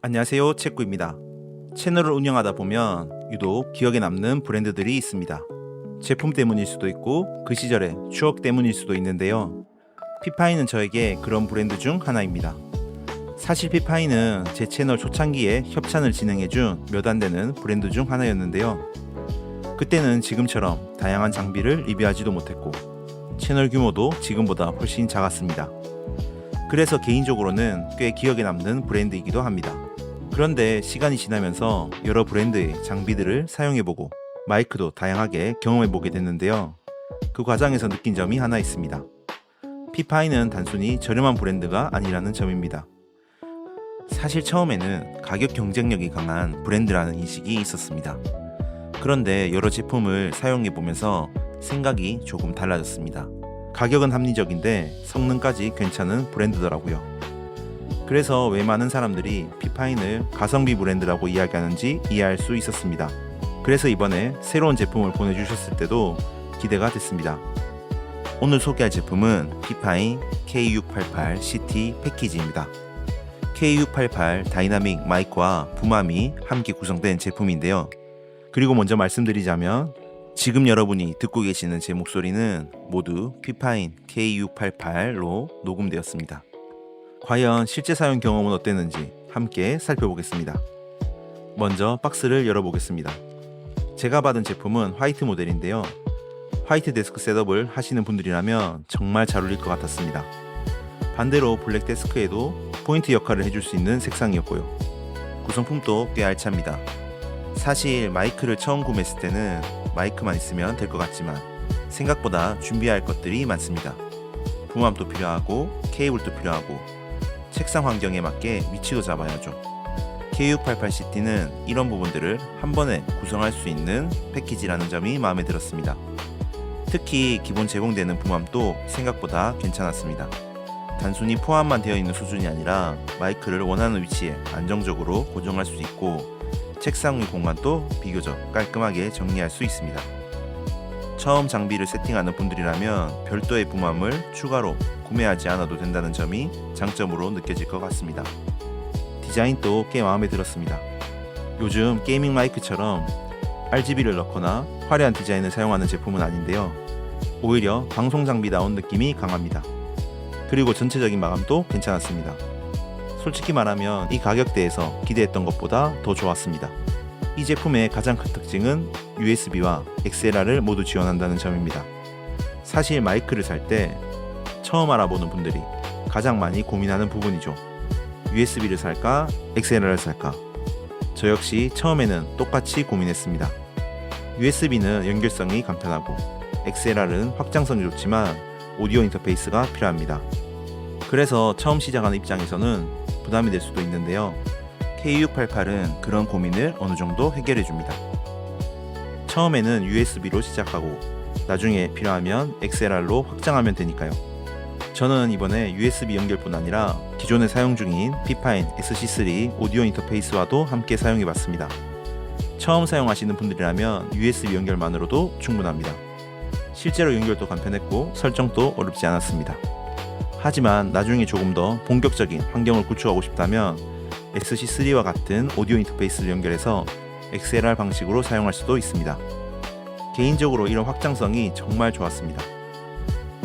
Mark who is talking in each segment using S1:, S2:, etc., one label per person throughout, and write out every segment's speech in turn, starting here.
S1: 안녕하세요, 책구입니다. 채널을 운영하다 보면 유독 기억에 남는 브랜드들이 있습니다. 제품 때문일 수도 있고 그 시절의 추억 때문일 수도 있는데요. 피파이는 저에게 그런 브랜드 중 하나입니다. 사실 피파이는 제 채널 초창기에 협찬을 진행해준 몇 안 되는 브랜드 중 하나였는데요. 그때는 지금처럼 다양한 장비를 리뷰하지도 못했고 채널 규모도 지금보다 훨씬 작았습니다. 그래서 개인적으로는 꽤 기억에 남는 브랜드이기도 합니다. 그런데 시간이 지나면서 여러 브랜드의 장비들을 사용해보고 마이크도 다양하게 경험해보게 됐는데요. 그 과정에서 느낀 점이 하나 있습니다. 피파이는 단순히 저렴한 브랜드가 아니라는 점입니다. 사실 처음에는 가격 경쟁력이 강한 브랜드라는 인식이 있었습니다. 그런데 여러 제품을 사용해보면서 생각이 조금 달라졌습니다. 가격은 합리적인데 성능까지 괜찮은 브랜드더라고요. 그래서 왜 많은 사람들이 피파인을 가성비 브랜드라고 이야기하는지 이해할 수 있었습니다. 그래서 이번에 새로운 제품을 보내주셨을 때도 기대가 됐습니다. 오늘 소개할 제품은 피파인 K688CT 패키지입니다. K688 다이나믹 마이크와 붐암이 함께 구성된 제품인데요. 그리고 먼저 말씀드리자면 지금 여러분이 듣고 계시는 제 목소리는 모두 피파인 K688로 녹음되었습니다. 과연 실제 사용 경험은 어땠는지 함께 살펴보겠습니다. 먼저 박스를 열어보겠습니다. 제가 받은 제품은 화이트 모델인데요. 화이트 데스크 셋업을 하시는 분들이라면 정말 잘 어울릴 것 같았습니다. 반대로 블랙 데스크에도 포인트 역할을 해줄 수 있는 색상이었고요. 구성품도 꽤 알찹니다. 사실 마이크를 처음 구매했을 때는 마이크만 있으면 될 것 같지만 생각보다 준비해야 할 것들이 많습니다. 붐암도 필요하고 케이블도 필요하고 책상 환경에 맞게 위치도 잡아야죠. K688CT는 이런 부분들을 한 번에 구성할 수 있는 패키지라는 점이 마음에 들었습니다. 특히 기본 제공되는 붐암도 생각보다 괜찮았습니다. 단순히 포함만 되어 있는 수준이 아니라 마이크를 원하는 위치에 안정적으로 고정할 수 있고 책상 위 공간도 비교적 깔끔하게 정리할 수 있습니다. 처음 장비를 세팅하는 분들이라면 별도의 붐암을 추가로 구매하지 않아도 된다는 점이 장점으로 느껴질 것 같습니다. 디자인도 꽤 마음에 들었습니다. 요즘 게이밍 마이크처럼 RGB를 넣거나 화려한 디자인을 사용하는 제품은 아닌데요. 오히려 방송 장비다운 느낌이 강합니다. 그리고 전체적인 마감도 괜찮았습니다. 솔직히 말하면 이 가격대에서 기대했던 것보다 더 좋았습니다. 이 제품의 가장 큰 특징은 USB와 XLR을 모두 지원한다는 점입니다. 사실 마이크를 살 때 처음 알아보는 분들이 가장 많이 고민하는 부분이죠. USB를 살까? XLR을 살까? 저 역시 처음에는 똑같이 고민했습니다. USB는 연결성이 간편하고 XLR은 확장성이 좋지만 오디오 인터페이스가 필요합니다. 그래서 처음 시작하는 입장에서는 부담이 될 수도 있는데요. K688은 그런 고민을 어느 정도 해결해 줍니다. 처음에는 USB로 시작하고 나중에 필요하면 XLR로 확장하면 되니까요. 저는 이번에 USB 연결뿐 아니라 기존에 사용 중인 피파인 SC3 오디오 인터페이스와도 함께 사용해 봤습니다. 처음 사용하시는 분들이라면 USB 연결만으로도 충분합니다. 실제로 연결도 간편했고 설정도 어렵지 않았습니다. 하지만 나중에 조금 더 본격적인 환경을 구축하고 싶다면 SC3와 같은 오디오 인터페이스를 연결해서 XLR 방식으로 사용할 수도 있습니다. 개인적으로 이런 확장성이 정말 좋았습니다.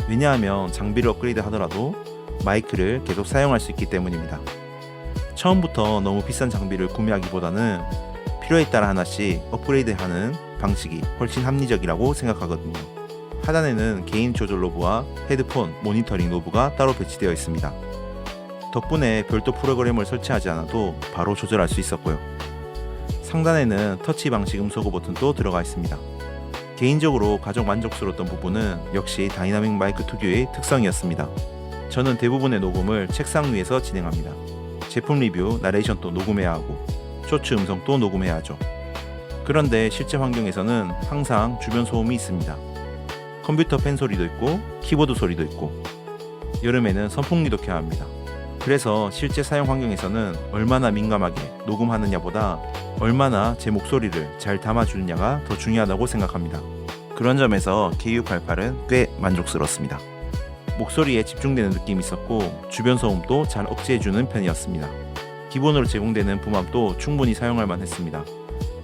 S1: 왜냐하면 장비를 업그레이드 하더라도 마이크를 계속 사용할 수 있기 때문입니다. 처음부터 너무 비싼 장비를 구매하기보다는 필요에 따라 하나씩 업그레이드하는 방식이 훨씬 합리적이라고 생각하거든요. 하단에는 개인 조절 노브와 헤드폰, 모니터링 노브가 따로 배치되어 있습니다. 덕분에 별도 프로그램을 설치하지 않아도 바로 조절할 수 있었고요. 상단에는 터치 방식 음소거 버튼도 들어가 있습니다. 개인적으로 가장 만족스러웠던 부분은 역시 다이나믹 마이크 특유의 특성이었습니다. 저는 대부분의 녹음을 책상 위에서 진행합니다. 제품 리뷰, 나레이션도 녹음해야 하고 쇼츠 음성도 녹음해야 하죠. 그런데 실제 환경에서는 항상 주변 소음이 있습니다. 컴퓨터 팬 소리도 있고 키보드 소리도 있고 여름에는 선풍기도 켜야 합니다. 그래서 실제 사용 환경에서는 얼마나 민감하게 녹음하느냐보다 얼마나 제 목소리를 잘 담아주느냐가 더 중요하다고 생각합니다. 그런 점에서 K688은 꽤 만족스럽습니다. 목소리에 집중되는 느낌이 있었고 주변 소음도 잘 억제해주는 편이었습니다. 기본으로 제공되는 붐압도 충분히 사용할 만했습니다.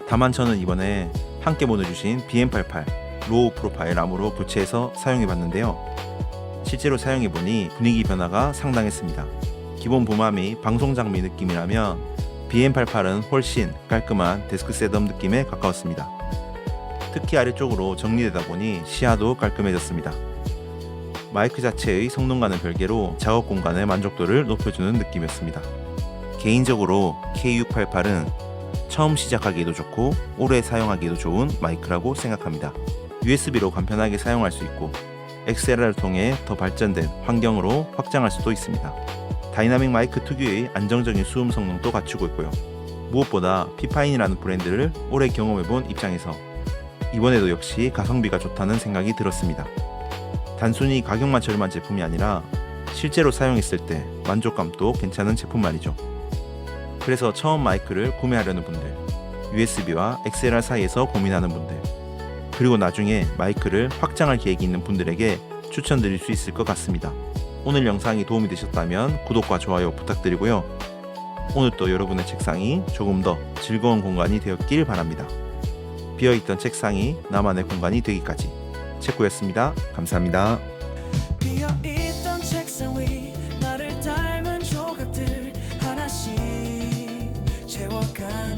S1: 다만 저는 이번에 함께 보내주신 BM88 로우 프로파일 암으로 교체해서 사용해봤는데요. 실제로 사용해보니 분위기 변화가 상당했습니다. 기본 붐암이 방송 장비 느낌이라면 BM88은 훨씬 깔끔한 데스크 셋업 느낌에 가까웠습니다. 특히 아래쪽으로 정리되다 보니 시야도 깔끔해졌습니다. 마이크 자체의 성능과는 별개로 작업 공간의 만족도를 높여주는 느낌이었습니다. 개인적으로 K688은 처음 시작하기에도 좋고 오래 사용하기에도 좋은 마이크라고 생각합니다. USB로 간편하게 사용할 수 있고 XLR을 통해 더 발전된 환경으로 확장할 수도 있습니다. 다이나믹 마이크 특유의 안정적인 수음 성능도 갖추고 있고요. 무엇보다 피파인이라는 브랜드를 오래 경험해본 입장에서 이번에도 역시 가성비가 좋다는 생각이 들었습니다. 단순히 가격만 저렴한 제품이 아니라 실제로 사용했을 때 만족감도 괜찮은 제품 말이죠. 그래서 처음 마이크를 구매하려는 분들, USB와 XLR 사이에서 고민하는 분들, 그리고 나중에 마이크를 확장할 계획이 있는 분들에게 추천드릴 수 있을 것 같습니다. 오늘 영상이 도움이 되셨다면 구독과 좋아요 부탁드리고요. 오늘 또 여러분의 책상이 조금 더 즐거운 공간이 되었길 바랍니다. 비어있던 책상이 나만의 공간이 되기까지 책구였습니다. 감사합니다.
S2: 비어있던 책상 위 나를 닮은 조각들 하나씩 채워가는